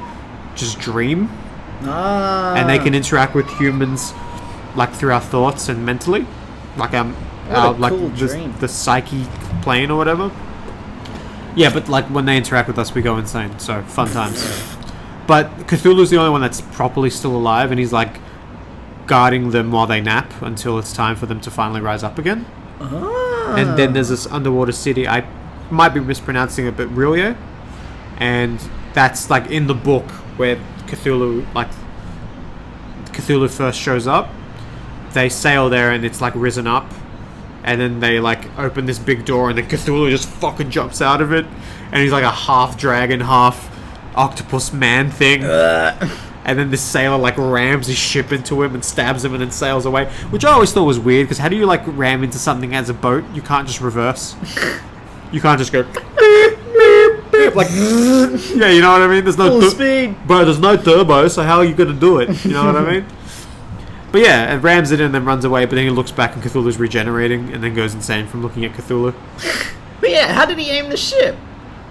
just dream. And they can interact with humans, like through our thoughts and mentally, like cool dream. The psyche plane or whatever. Yeah, but like when they interact with us, we go insane. So fun times. But Cthulhu's the only one that's properly still alive, and he's like guarding them while they nap until it's time for them to finally rise up again. And then there's this underwater city. I might be mispronouncing it, but Rillier, and that's like in the book where Cthulhu first shows up. They sail there, and it's like risen up, and then they like open this big door, and then Cthulhu just fucking jumps out of it, and he's like a half dragon, half octopus man thing. And then this sailor like rams his ship into him and stabs him and then sails away, which I always thought was weird, because how do you like ram into something as a boat? You can't just reverse. You can't just go like yeah, you know what I mean? There's no full speed, bro. There's no turbo, so how are you gonna do it? You know what I mean? But yeah, it rams it in and then runs away. But then he looks back and Cthulhu's regenerating, and then goes insane from looking at Cthulhu. But yeah, how did he aim the ship?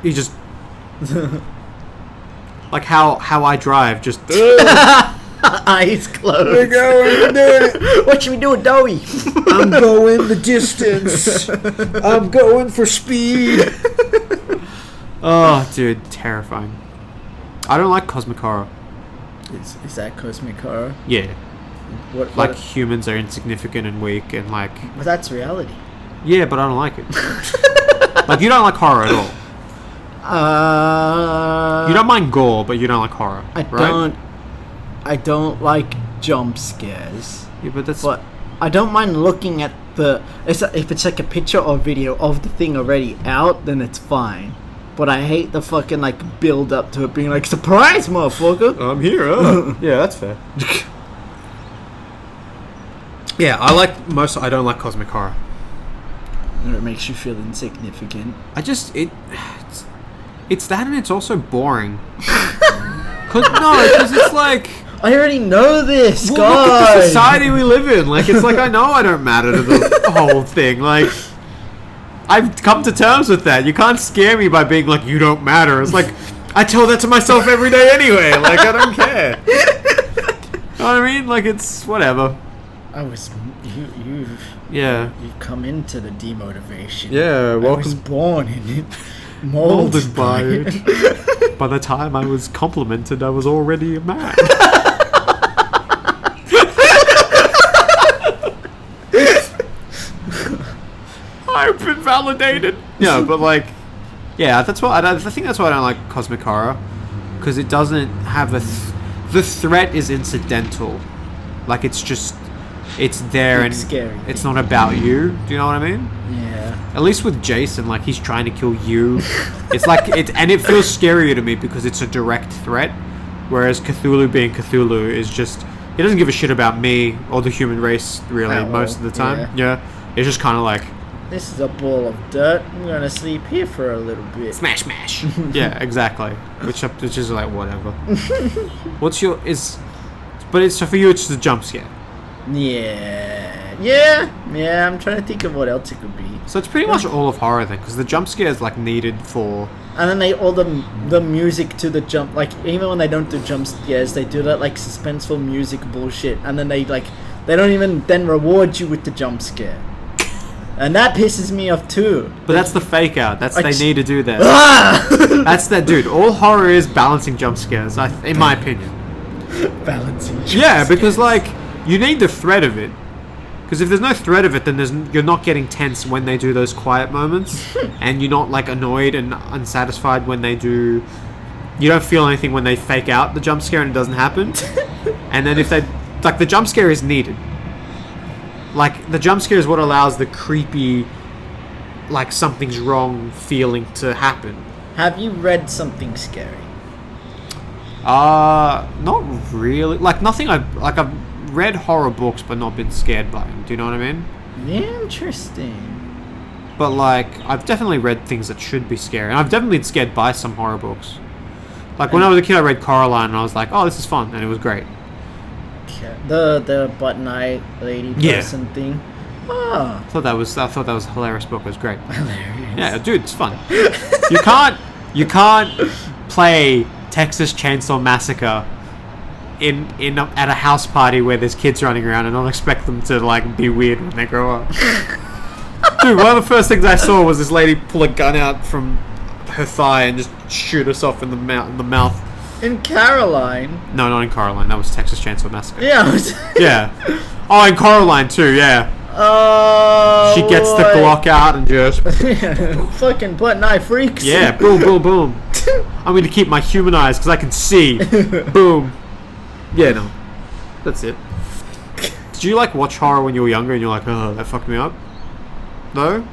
He just like how I drive, just eyes closed. we're going to do it. What should we do with Dowie? I'm going the distance. I'm going for speed. Oh, dude, terrifying. I don't like cosmic horror. Is that cosmic horror? Yeah. What like humans are insignificant and weak and like... But that's reality. Yeah, but I don't like it. Like, you don't like horror at all. You don't mind gore, but you don't like horror. I don't like jump scares. Yeah, but that's... But I don't mind looking at the... If it's like a picture or video of the thing already out, then it's fine. But I hate the fucking like build up to it being like, surprise, motherfucker! I'm here. Yeah, that's fair. Yeah, I don't like cosmic horror. It makes you feel insignificant. It's that, and it's also boring. Because it's like... I already know this, well, God! Look at the society we live in. Like, it's like, I know I don't matter to the whole thing. Like, I've come to terms with that. You can't scare me by being like, you don't matter. It's like, I tell that to myself every day anyway. Like, I don't care. You know what I mean? Like, it's whatever. You've come into the demotivation. Yeah, welcome. I was born in it. Molded by it. By the time I was complimented, I was already a man. I've been validated. Yeah, but like, yeah, I think that's why I don't like cosmic horror, because it doesn't have the threat is incidental. Like, it's there and scary. It's not about you. Do you know what I mean? Yeah. At least with Jason, like, he's trying to kill you. It's like and it feels scarier to me because it's a direct threat. Whereas Cthulhu being Cthulhu is just, he doesn't give a shit about me or the human race really most of the time. Yeah. It's just kind of like, this is a ball of dirt. I'm gonna sleep here for a little bit. Smash. Yeah, exactly. Which is like whatever. But so for you, it's just a jump scare. Yeah. I'm trying to think of what else it could be. So it's pretty much all of horror then, because the jump scare is like needed for. And then the music to the jump, like even when they don't do jump scares, they do that like suspenseful music bullshit, and then they don't even then reward you with the jump scare, and that pisses me off too. But that's the fake out. They need to do that. That's that, dude. All horror is balancing jump scares, in my opinion. Balancing. Yeah, because like you need the threat of it. Because if there's no threat of it, then you're not getting tense when they do those quiet moments, and you're not like annoyed and unsatisfied when they do. You don't feel anything when they fake out the jump scare and it doesn't happen. And then if they like, the jump scare is needed. Like, the jump scare is what allows the creepy, like something's wrong feeling to happen. Have you read something scary? Not really. Like nothing. I've read horror books, but not been scared by them. Do you know what I mean? Interesting. But like, I've definitely read things that should be scary, and I've definitely been scared by some horror books. Like when I was a kid, I read Coraline, and I was like, "Oh, this is fun," and it was great. The button eye lady person thing. Oh. I thought that was a hilarious book. It was great. Hilarious. Yeah, dude, it's fun. You can't play Texas Chainsaw Massacre at a house party where there's kids running around and not expect them to like be weird when they grow up. Dude, one of the first things I saw was this lady pull a gun out from her thigh and just shoot herself in the mouth. In Caroline. No, not in Coraline. That was Texas Chainsaw Massacre. Yeah. Yeah. Oh, in Coraline too. Yeah. Oh. She gets the Glock out and just fucking button eye freaks. Yeah. Boom, boom, boom. I'm going to keep my human eyes because I can see. Boom. Yeah. No. That's it. Did you like watch horror when you were younger and you're like, oh, that fucked me up? No?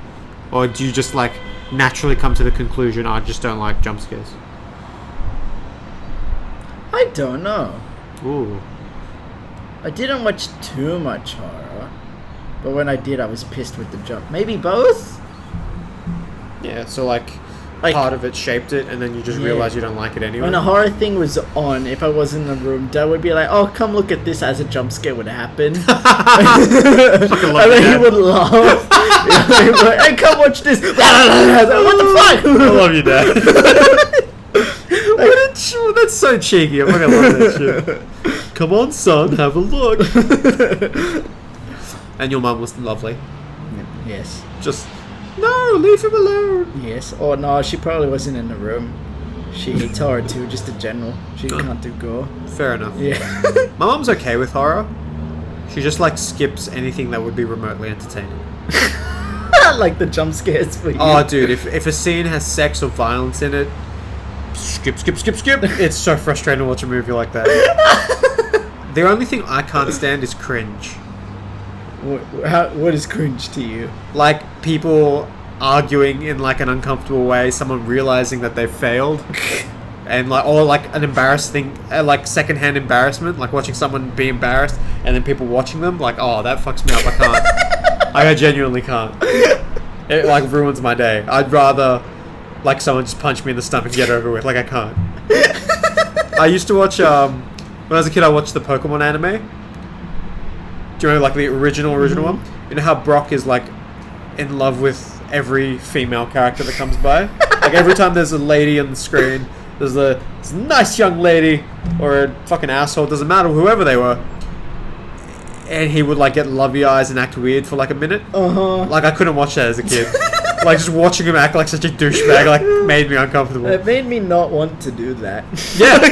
Or do you just like naturally come to the conclusion, I just don't like jump scares? I don't know. Ooh. I didn't watch too much horror, but when I did, I was pissed with the jump. Maybe both? Yeah, so like part of it shaped it, and then you just realize you don't like it anyway. When a horror thing was on, if I was in the room, Dad would be like, "Oh, come look at this," as a jump scare would happen. And then he would laugh. He'd be like, "Hey, come watch this." What the fuck? I love you, Dad. That's so cheeky. I'm fucking love that shit. Come on, son, have a look. And your mum was lovely. Yes. Just, no, leave him alone. Yes. Or no, she probably wasn't in the room. She hates horror too, just in general. She can't do gore. Fair enough. Yeah. My mum's okay with horror. She just like skips anything that would be remotely entertaining. Like the jump scares for you. Oh, dude, if a scene has sex or violence in it, skip. It's so frustrating to watch a movie like that. The only thing I can't stand is cringe. What is cringe to you? Like people arguing in like an uncomfortable way, someone realizing that they've failed, and like, or like an embarrassing, like secondhand embarrassment, like watching someone be embarrassed and then people watching them. Like, oh, that fucks me up. I can't. I genuinely can't. It like ruins my day. I'd rather like someone just punch me in the stomach and get over with. Like I can't. I used to watch when I was a kid. I watched the Pokemon anime. Do you remember like the original one? You know how Brock is like in love with every female character that comes by? Like every time there's a lady on the screen, there's a nice young lady or a fucking asshole, doesn't matter, whoever they were. And he would like get lovey eyes and act weird for like a minute. Like I couldn't watch that as a kid. Like just watching him act like such a douchebag like made me uncomfortable. It made me not want to do that. Yeah.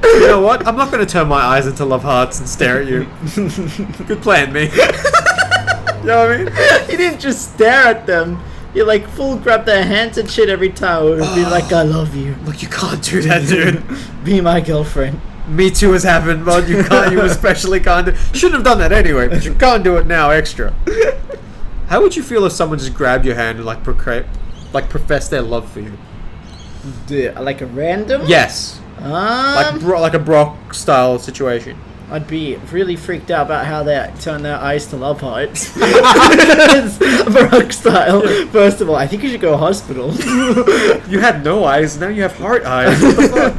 You know what? I'm not going to turn my eyes into love hearts and stare at you. Good plan, me. You know what I mean? You didn't just stare at them. You like full grab their hands and shit every time. It would be like, I love you. Look, you can't do that, dude. Be my girlfriend. Me too has happened, but you can't. You especially can't. Shouldn't have done that anyway, but you can't do it now extra. How would you feel if someone just grabbed your hand and like professed their love for you? Like a random? Yes. Like a Brock style situation. I'd be really freaked out about how they turn their eyes to love hearts. Brock style. First of all, I think you should go to hospital. You had no eyes, now you have heart eyes. What the fuck?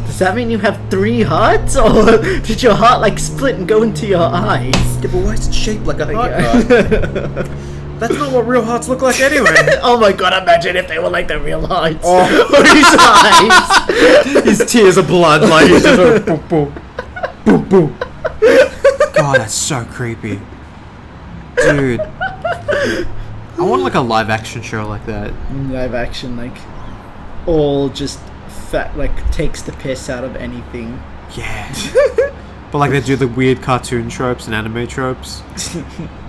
Does that mean you have 3 hearts? Or did your heart like split and go into your eyes? Yeah, but why is it shaped like a heart? That's not what real hearts look like anyway. Oh my god, imagine if they were like the real hearts. Oh. His eyes. His tears of blood, like he's just like, boom, boom. Boom, boom. God, that's so creepy. Dude. I want like a live action show like that. Live action, like, all just like takes the piss out of anything. Yeah. But like they do the weird cartoon tropes and anime tropes.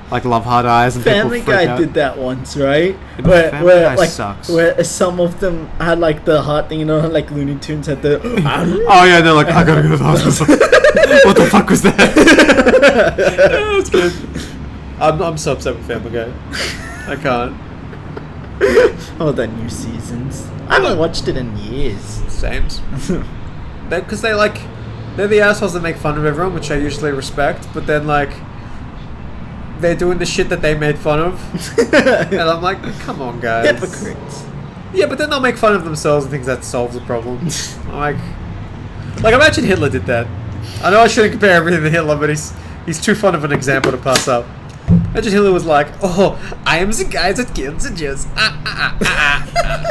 Like love heart eyes and Family people freak Guy out. did that once, right? Family Guy like sucks. where some of them had like the heart thing, you know, like Looney Tunes had the. Oh yeah, they're like, I gotta go to the hospital. What the fuck was that? Yeah, that's good. I'm so upset with Family Guy. I can't. Oh, the new seasons. I haven't watched it in years. Sames. because they're the assholes that make fun of everyone, which I usually respect. But then like, they're doing the shit that they made fun of, and I'm like, come on, guys. Hypocrites. Yeah, but then they'll make fun of themselves and think that solves the problem. I'm like imagine Hitler did that. I know I shouldn't compare everything to Hitler, but he's too fun of an example to pass up. Imagine Hitler was like, "Oh, I am the guy that killed the Jews."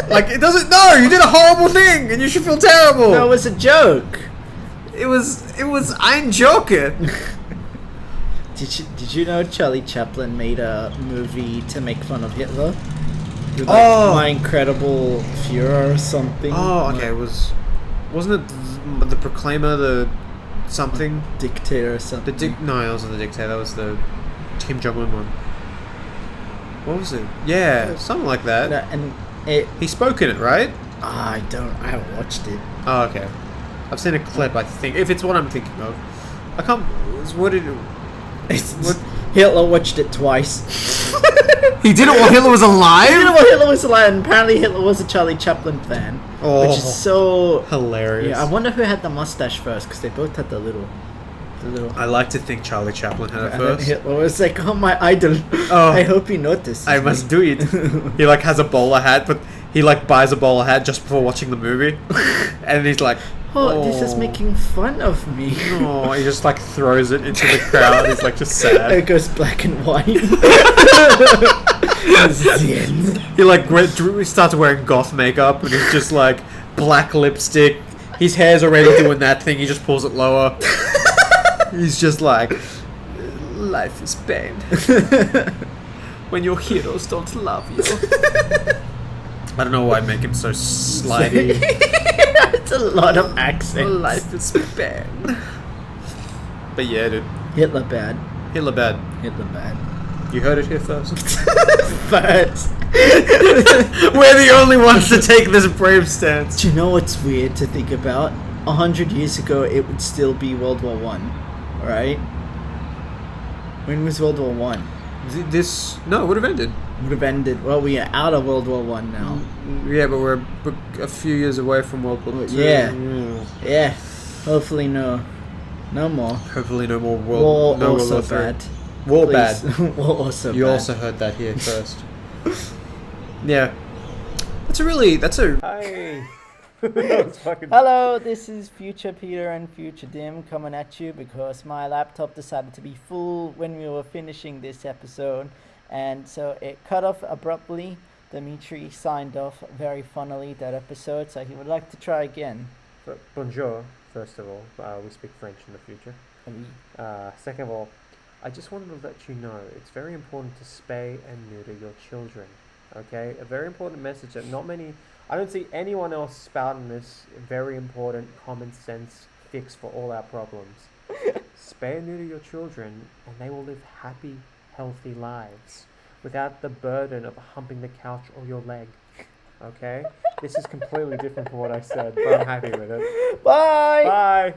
Like it doesn't. No, you did a horrible thing, and you should feel terrible. That was a joke. It was. I'm joking. Did you know Charlie Chaplin made a movie to make fun of Hitler? With, My Incredible Fuhrer or something. Oh, okay. Wasn't it the Proclaimer, the something Dictator or something? No, it wasn't the Dictator. That was the Kim Jong-un one. What was it? Yeah, something like that. And he spoke in it, right? I haven't watched it. Oh, okay. I've seen a clip. I think if it's what I'm thinking of, I can't. What did it? Hitler watched it twice. He did it while Hitler was alive? He did it while Hitler was alive, and apparently Hitler was a Charlie Chaplin fan. Oh, which is so... hilarious. Yeah, I wonder who had the mustache first, because they both had the little... I like to think Charlie Chaplin had it and first. Then Hitler was like, oh, my idol. Oh, I hope he noticed. I must do it. He like has a bowler hat, but he like buys a bowler hat just before watching the movie. And he's like... Oh, this is making fun of me. Oh, he just like throws it into the crowd. He's like just sad. It goes black and white. He like starts wearing goth makeup and he's just like black lipstick. His hair's already doing that thing. He just pulls it lower. He's just like, life is pain when your heroes don't love you. I don't know why I make him so slidey. It's a lot of accents. Life is bad. But yeah, dude. Hitler bad. Hitler bad. Hitler bad. You heard it here first. First. We're the only ones to take this brave stance. Do you know what's weird to think about? 100 years ago, it would still be World War One, right? When was World War One? No, it would have ended. Would have ended. Well, we are out of World War One now. Yeah, but we're a few years away from World War Two. Yeah. Hopefully, no more. Hopefully, no more War. No also World War bad. War Please. bad. War also you bad. also heard that here first. Yeah, that's a. Hi. Hello, this is Future Peter and Future Dim coming at you because my laptop decided to be full when we were finishing this episode, and so it cut off abruptly. Dimitri signed off very funnily that episode, so he would like to try again. Bonjour, first of all. We speak French in the future. Second of all, I just wanted to let you know it's very important to spay and neuter your children. Okay? A very important message that I don't see anyone else spouting this very important common sense fix for all our problems. Spay and neuter your children and they will live happy, healthy lives without the burden of humping the couch or your leg. Okay? This is completely different from what I said, but I'm happy with it. Bye! Bye!